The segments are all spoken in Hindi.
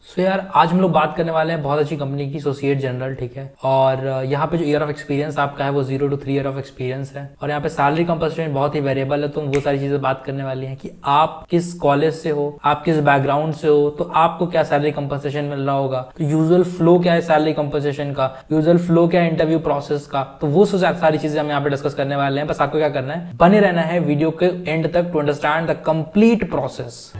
सो यार आज हम लोग बात करने वाले हैं बहुत अच्छी कंपनी की सोसिएट जनरल, ठीक है। और यहाँ पे जो ईयर ऑफ एक्सपीरियंस आपका है वो 0 to 3 ईयर ऑफ एक्सपीरियंस है। और यहाँ पे सैलरी कंपनसेशन बहुत ही वेरिएबल है, तो वो सारी चीजें बात करने वाली हैं कि आप किस कॉलेज से हो, आप किस बैकग्राउंड से हो, तो आपको क्या सैलरी कंपनसेशन मिल रहा होगा, तो यूजुअल फ्लो क्या है सैलरी कंपनसेशन का, यूजुअल फ्लो क्या है इंटरव्यू प्रोसेस का। तो वो सारी चीजें हम यहाँ पे डिस्कस करने वाले हैं। बस आपको क्या करना है, बने रहना है वीडियो के एंड तक to understand the complete process.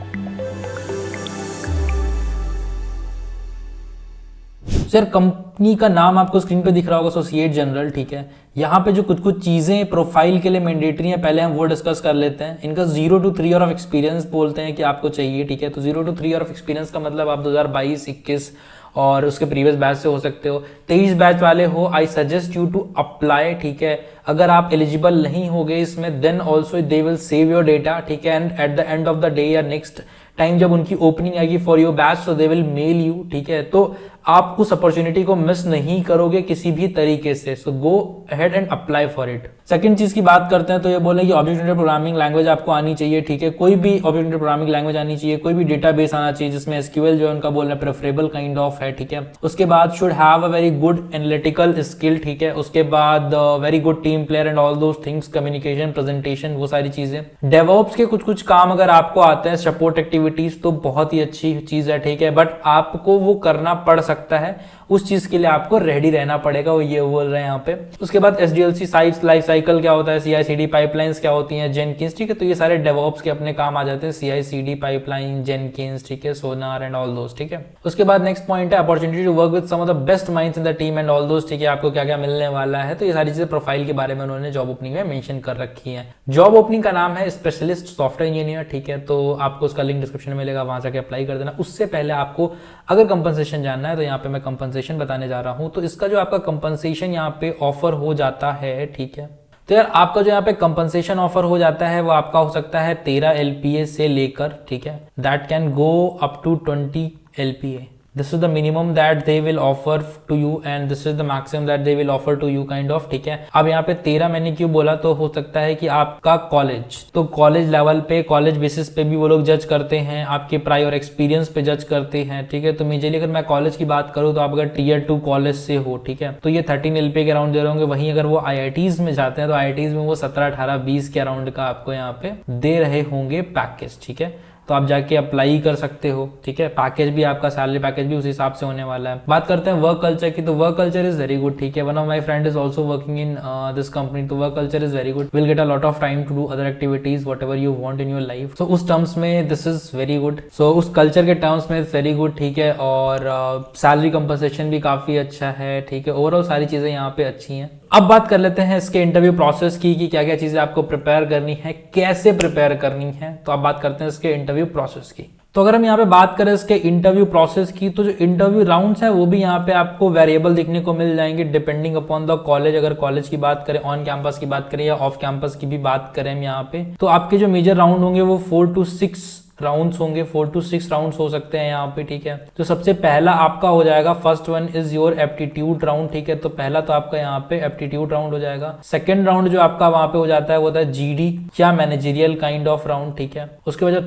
Sir company का नाम आपको स्क्रीन पे दिख रहा होगा, सोसिएट जनरल, ठीक है। यहाँ पे जो कुछ कुछ चीजें प्रोफाइल के लिए मैंडेटरी हैं, पहले हम वो डिस्कस कर लेते हैं। इनका 0 to 3 ईयर ऑफ एक्सपीरियंस बोलते हैं कि आपको चाहिए, ठीक है। तो 0 to 3 ईयर ऑफ एक्सपीरियंस का मतलब आप 2022-21 और उसके प्रीवियस बैच से हो सकते हो। 23 बैच वाले हो, I suggest you to apply, ठीक है। अगर आप एलिजिबल नहीं हो गए इसमें, then also they will save your data, ठीक है। And at the end of the day या नेक्स्ट टाइम जब उनकी ओपनिंग आएगी for your batch, so they will mail you, ठीक है। तो आप उस अपॉर्चुनिटी को मिस नहीं करोगे किसी भी तरीके से। So go ahead and apply for it. Second चीज की बात करते हैं तो ये बोले कि ऑब्जेक्ट ओरिएंटेड प्रोग्रामिंग लैंग्वेज आपको आनी चाहिए, ठीक है। कोई भी ऑब्जेक्ट ओरिएंटेड प्रोग्रामिंग लैंग्वेज आनी चाहिए, कोई भी डेटाबेस आना चाहिए जिसमें एसक्यूएल जो है उनका बोलना प्रेफरेबल काइंड ऑफ है, ठीक है। उसके बाद should have a very good analytical skill, ठीक है। उसके बाद very good team player and all those things, communication, presentation, वो सारी चीजें। डेवऑप्स के कुछ कुछ काम अगर आपको आते हैं, सपोर्ट एक्टिविटीज, तो बहुत ही अच्छी चीज है, ठीक है। बट आपको वो करना पड़ सकता है, उस चीज के लिए आपको रेडी रहना पड़ेगा, वो ये बोल रहे हैं यहाँ पे। उसके बाद एसडीएलसी साइट्स लाइफ साइकिल क्या होता है, सीआईसीडी पाइपलाइंस क्या होती हैं, जेनकिंस, ठीक है। तो ये सारे डेवऑप्स के अपने काम आ जाते हैं, सीआईसीडी पाइपलाइन, जेनकिंस, ठीक है, सोनार एंड ऑल दोस, ठीक है। उसके बाद नेक्स्ट पॉइंट है opportunity to work with some of the best minds in the team and all those, ठीक है। आपको क्या क्या मिलने वाला है, तो ये सारी चीजें प्रोफाइल के बारे में उन्होंने जॉब ओपनिंग में मेंशन कर रखी है। जॉब ओपनिंग का नाम है स्पेशलिस्ट सॉफ्टवेयर इंजीनियर, ठीक है। तो आपको उसका लिंक डिस्क्रिप्शन में मिलेगा, वहां जाके अप्लाई कर देना। उससे पहले आपको अगर कंपनसेशन जानना है तो यहाँ पे मैं कंपनसेशन बताने जा रहा हूं। तो इसका जो आपका कंपनसेशन यहाँ पे ऑफर हो जाता है, ठीक है। तो यार आपका जो यहाँ पे कंपनसेशन ऑफर हो जाता है वो आपका हो सकता है 13 LPA से लेकर, ठीक है। That can go up to 20 LPA। This is the minimum that they will offer to you and this is the maximum that they will offer to you kind of, ठीक है। अब यहाँ पे 13 मैंने क्यों बोला, तो हो सकता है कि आपका कॉलेज, तो कॉलेज लेवल पे, कॉलेज बेसिस पे भी वो लोग जज करते हैं, आपके प्रायर एक्सपीरियंस पे जज करते हैं, ठीक है। तो मेजरली अगर मैं कॉलेज की बात करूँ तो आप अगर Tier 2 कॉलेज से हो, ठीक है, तो ये 13 LPA के अराउंड दे रहे होंगे। वहीं अगर वो IITs में जाते हैं तो IITs में वो 17, 18, 20 के अराउंड का आपको यहाँ पे दे रहे होंगे पैकेज, ठीक है। तो आप जाके अप्लाई कर सकते हो, ठीक है। पैकेज भी आपका, सैलरी पैकेज भी उस हिसाब से होने वाला है। बात करते हैं वर्क कल्चर की, तो work culture is very good, ठीक है। One of my friend is also working in this company, तो work culture is very good. Will get a lot of time to do other activities whatever you want in your life. So उस टर्म्स में this is very good. So उस कल्चर के टर्म्स में इज वेरी गुड, ठीक है। और सैलरी कंपनसेशन भी काफी अच्छा है, ठीक है। ओवरऑल सारी चीजें यहाँ पे अच्छी हैं। अब बात कर लेते हैं इसके इंटरव्यू प्रोसेस की कि क्या क्या चीजें आपको प्रिपेयर करनी है, कैसे प्रिपेयर करनी है। तो अब बात करते हैं इसके इंटरव्यू प्रोसेस की। तो अगर हम यहाँ पे बात करें इसके इंटरव्यू प्रोसेस की, तो जो इंटरव्यू राउंड्स हैं वो भी यहाँ पे आपको वेरिएबल देखने को मिल जाएंगे डिपेंडिंग अपॉन द कॉलेज। अगर कॉलेज की बात करें, ऑन कैंपस की बात करें या ऑफ कैंपस की भी बात करें हम यहाँ पे, तो आपके जो मेजर राउंड होंगे वो 4 to 6 राउंड्स होंगे, 4 to 6 राउंड्स हो सकते हैं यहाँ पे, ठीक है। तो सबसे पहला आपका हो जाएगा, first one is your aptitude round, ठीक है। तो पहला तो आपका यहाँ पे एप्टीट्यूड राउंड हो जाएगा। सेकंड राउंड जो आपका वहां पे हो जाता है वो होता है GD या मैनेजरियल काइंड ऑफ राउंड, ठीक है। उसके बाद जो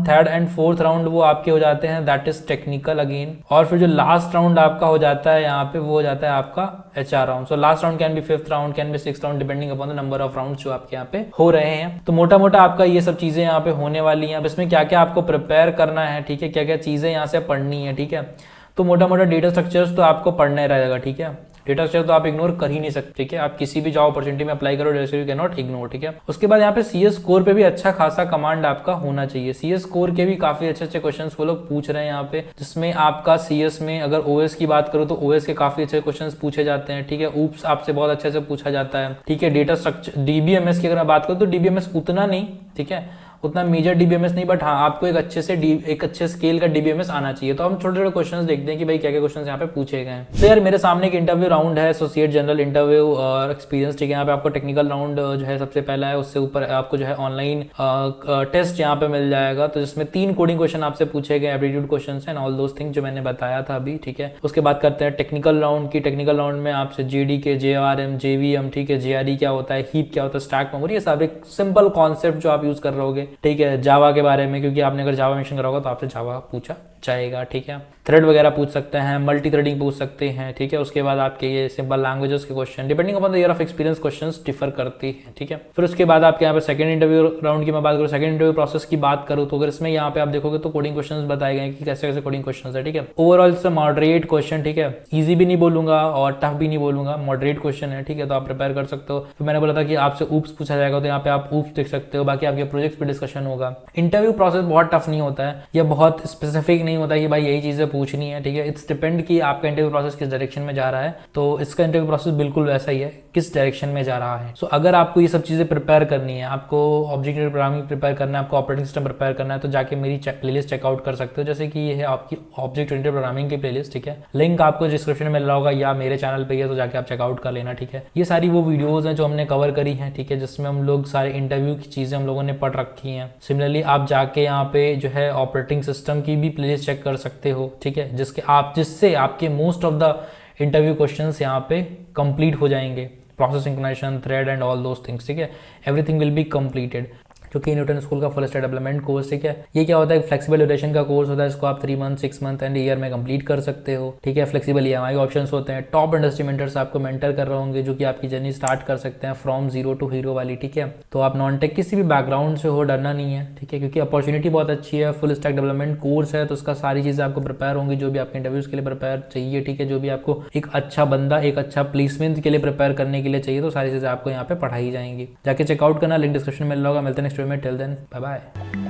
थर्ड एंड फोर्थ राउंड वो आपके हो जाते हैं, दैट इज टेक्निकल अगेन। और फिर जो लास्ट राउंड आपका हो जाता है यहाँ पे वो हो जाता है आपका HR round. So last round can be 5th round, can be 6th round, depending upon the number of round जो आपके यहाँ पे हो रहे हैं। तो मोटा मोटा आपका ये सब चीजें यहाँ पे होने वाली हैं। अब इसमें क्या क्या आपको प्रिपेयर करना है, ठीक है, क्या क्या चीजें यहाँ से पढ़नी है, ठीक है। तो मोटा मोटा डेटा स्ट्रक्चर्स तो आपको पढ़ना ही रहेगा, ठीक है। डेटा स्ट्रक्चर तो आप इग्नोर कर ही नहीं सकते, ठीक है। आप किसी भी जॉब अपॉर्चुनिटी में अप्लाई करो, data structure can not ignore, ठीक है। उसके बाद यहाँ पे CS स्कोर पे भी अच्छा खासा कमांड आपका होना चाहिए। CS स्कोर के भी काफी अच्छे अच्छे क्वेश्चंस वो लोग पूछ रहे हैं यहाँ पे, जिसमें आपका CS में अगर OS की बात करो तो OS के काफी अच्छे क्वेश्चंस पूछे जाते हैं, ठीक है। ऊप्स आपसे बहुत अच्छे से पूछा जाता है, ठीक है। डेटा स्ट्रक्चर DBMS की अगर मैं बात करूँ तो DBMS उतना नहीं, ठीक है, उतना मेजर DBMS नहीं, बट हाँ आपको एक अच्छे स्केल का DBMS आना चाहिए। तो हम छोटे छोटे क्वेश्चंस देखते हैं कि भाई क्या क्या क्वेश्चंस यहाँ पे पूछे गए हैं। तो यार मेरे सामने एक इंटरव्यू राउंड है, एसोसिएट जनरल इंटरव्यू और एक्सपीरियंस, ठीक है। यहाँ पे आपको टेक्निकल राउंड जो है सबसे पहला है, उससे ऊपर आपको जो है ऑनलाइन टेस्ट यहाँ पे मिल जाएगा, तो जिसमें 3 कोडिंग क्वेश्चन आपसे पूछे गए, aptitude question and all those things जो मैंने बताया था अभी, ठीक है। उसके बाद करते हैं टेक्निकल राउंड की। टेक्निकल राउंड में आपसे JDK, JRM, JVM, ठीक है, JRE क्या होता है, हीप क्या होता है, स्टैक मेमोरी, ये सब एक सिंपल कॉन्सेप्ट जो आप यूज कर रहे होगे ठीक है, जावा के बारे में, क्योंकि आपने अगर जावा मेंशन करा होगा तो आपसे जावा पूछा जाएगा, ठीक है। थ्रेड वगैरह पूछ सकते हैं, मल्टी थ्रेडिंग पूछ सकते हैं, ठीक है। उसके बाद आपके ये सिंपल लैंग्वेजेस के question depending upon the year of experience questions differ करती है, ठीक है। फिर उसके बाद आपके यहाँ पे सेकंड इंटरव्यू राउंड की मैं बात करूँ, सेकंड इंटरव्यू प्रोसेस की बात करूँ तो अगर इसमें यहाँ पे आप देखोगे तो कोडिंग क्वेश्चन बताए गए कि कैसे कैसे कोडिंग क्वेश्चन है, ठीक है। ओवरऑल से मॉडरेट क्वेश्चन, ठीक है, ईजी भी नहीं बोलूंगा और टफ भी नहीं बोलूंगा, मॉडरेट क्वेश्चन है, ठीक है। तो आप प्रिपेयर कर सकते हो। तो मैंने बोला था कि आपसे ऊप्स पूछा जाएगा, तो यहाँ पे आप ऊप्स देख सकते हो, बाकी आपके प्रोजेक्ट्स पे डिस्कशन होगा। इंटरव्यू प्रोसेस बहुत टफ नहीं होता है, यह बहुत स्पेसिफिक नहीं होता है कि भाई यही चीजें पूछनी है, ठीक है। इट्स डिपेंड कि आपका इंटरव्यू प्रोसेस किस डायरेक्शन में जा रहा है, तो इसका इंटरव्यू प्रोसेस बिल्कुल वैसा ही है, किस डायरेक्शन में जा रहा है। सो अगर आपको ये सब चीजें प्रिपेयर करनी है, आपको ऑब्जेक्ट ओरिएंटेड प्रोग्रामिंग प्रिपेयर करना है, आपको ऑपरेटिंग सिस्टम प्रिपेयर करना है, तो जाके मेरी प्लेलिस्ट चेकआउट कर सकते हो। जैसे कि ये है आपकी ऑब्जेक्ट ओरिएंटेड प्रोग्रामिंग की प्लेलिस्ट, ठीक है। लिंक आपको डिस्क्रिप्शन में मिल रहा होगा या मेरे चैनल पे है, तो जाके आप चेकआउट कर लेना, ठीक है। ये सारी वो वीडियोस हैं जो हमने कवर करी हैं, ठीक है, जिसमें हम लोग सारे इंटरव्यू की चीजें हम लोगों ने पढ़ रखी हैं। सिमिलरली आप जाके यहाँ पे जो है ऑपरेटिंग सिस्टम की भी प्लेलिस्ट चेक कर सकते हो, ठीक है, जिससे आपके most of the interview questions यहाँ पे कंप्लीट हो जाएंगे। Process synchronisation, thread and all those things, ठीक है, एवरीथिंग विल बी कंप्लीटेड। क्योंकि न्यूटन स्कूल का फुल स्टैक डेवलपमेंट कोर्स, ठीक है, ये क्या होता है, फ्लेक्सिबल ड्यूरेशन का कोर्स होता है। इसको आप 3 मंथ, 6 मंथ एंड ईयर में कंप्लीट कर सकते हो, ठीक है। फ्लेक्सिबल EMI ऑप्शंस होते हैं। टॉप इंडस्ट्री मेंटर्स आपको मेंटर कर रहे होंगे जो कि आपकी जर्नी स्टार्ट कर सकते हैं फ्रॉम जीरो टू हीरो वाली, ठीक है। तो आप नॉन टेक किसी भी बैकग्राउंड से हो, डरना नहीं है, ठीक है, क्योंकि अपॉर्चुनिटी बहुत अच्छी है। फुल स्टैक डेवलपमेंट कोर्स है, तो उसका सारी चीज़ें आपको प्रिपेयर होंगी जो भी आपके इंटरव्यूज के लिए प्रिपेयर चाहिए, ठीक है। जो भी आपको एक अच्छा बंदा, एक अच्छा प्लेसमेंट के लिए प्रिपेयर करने के लिए चाहिए, तो सारी चीज़ें आपको यहाँ पे पढ़ाई जाएंगी। जाके चेकआउट करना, लिंक डिस्क्रिप्शन में मिल रहा होगा। मिलते हैं नेक्स्ट वीडियो में, टिल देन बाय बाय।